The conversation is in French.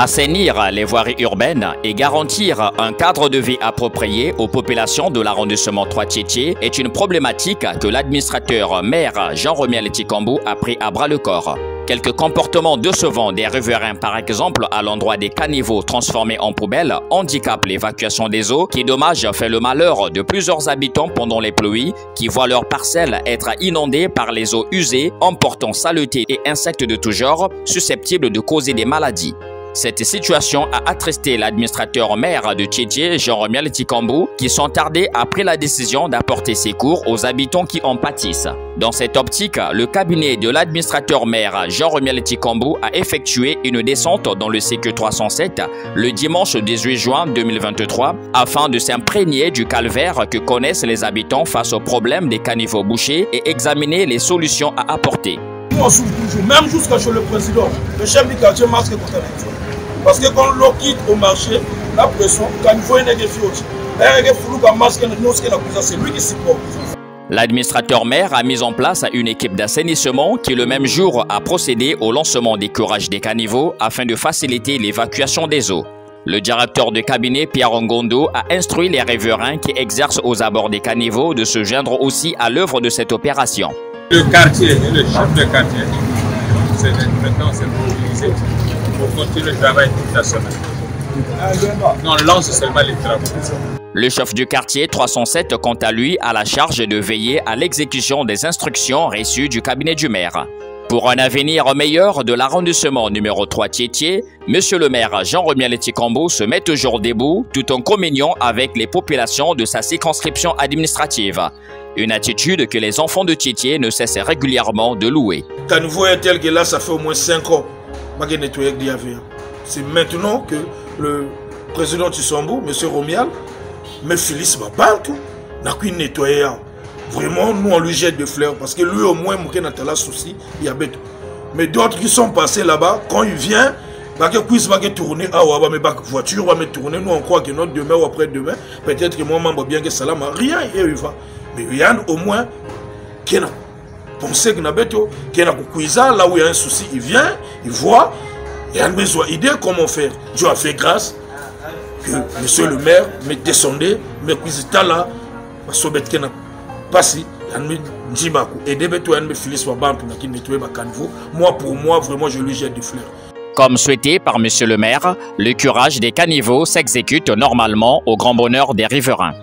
Assainir les voiries urbaines et garantir un cadre de vie approprié aux populations de l'arrondissement 3-Tiétié est une problématique que l'administrateur maire Jean-Romiel Tshikambou a pris à bras-le-corps. Quelques comportements décevants des riverains, par exemple à l'endroit des caniveaux transformés en poubelles, handicapent l'évacuation des eaux qui, dommage, fait le malheur de plusieurs habitants pendant les pluies qui voient leurs parcelles être inondées par les eaux usées, emportant saleté et insectes de tout genre susceptibles de causer des maladies. Cette situation a attristé l'administrateur maire de Tiétié, Jean-Romiel Tshikambou, qui sans tarder a pris la décision d'apporter secours aux habitants qui en pâtissent. Dans cette optique, le cabinet de l'administrateur maire Jean-Romiel Tshikambou a effectué une descente dans le CQ 307 le dimanche 18 juin 2023 afin de s'imprégner du calvaire que connaissent les habitants face au problème des caniveaux bouchés et examiner les solutions à apporter. On souffre toujours, même jusqu'à chez le président, le chef du quartier masque contre les gens. Parce que quand l'eau quitte au marché, la pression, quand il faut une c'est lui qui s'y porte. L'administrateur maire a mis en place une équipe d'assainissement qui le même jour a procédé au lancement des curages des caniveaux afin de faciliter l'évacuation des eaux. Le directeur de cabinet Pierre Ngondo a instruit les riverains qui exercent aux abords des caniveaux de se joindre aussi à l'œuvre de cette opération. Le quartier et le chef de quartier, maintenant c'est mobilisé pour continuer le travail toute la semaine. Non, on lance seulement les travaux. Le chef du quartier 307, quant à lui, a la charge de veiller à l'exécution des instructions reçues du cabinet du maire. Pour un avenir meilleur de l'arrondissement numéro 3 Tiétié, Monsieur le maire Jean-Romiel Tshikambou se met toujours debout tout en communiant avec les populations de sa circonscription administrative. Une attitude que les enfants de Tiétié ne cessent régulièrement de louer. Caniveau est tel que là, ça fait au moins 5 ans que je nettoie avec des avions. C'est maintenant que le président Tshikambou, M. Romial, me félicite ma banque, n'a qu'une nettoyer. Vraiment, nous on lui jette des fleurs parce que lui au moins, il a un souci, il y a bête. Mais d'autres qui sont passés là-bas, quand il vient, il va tourner, mais voiture va me tourner, nous on croit que notre demain ou après-demain, peut-être que moi, je bien que ça là, rien, et il va. Mais il y a au moins qui a pensé que là où il y a un souci, il vient, il voit, il a besoin d'idées comment faire. Dieu a fait grâce que monsieur le maire me descendait, me cuisita là, passé, et moi pour moi, vraiment, je lui jette des fleurs. Comme souhaité par monsieur le maire, le curage des caniveaux s'exécute normalement au grand bonheur des riverains.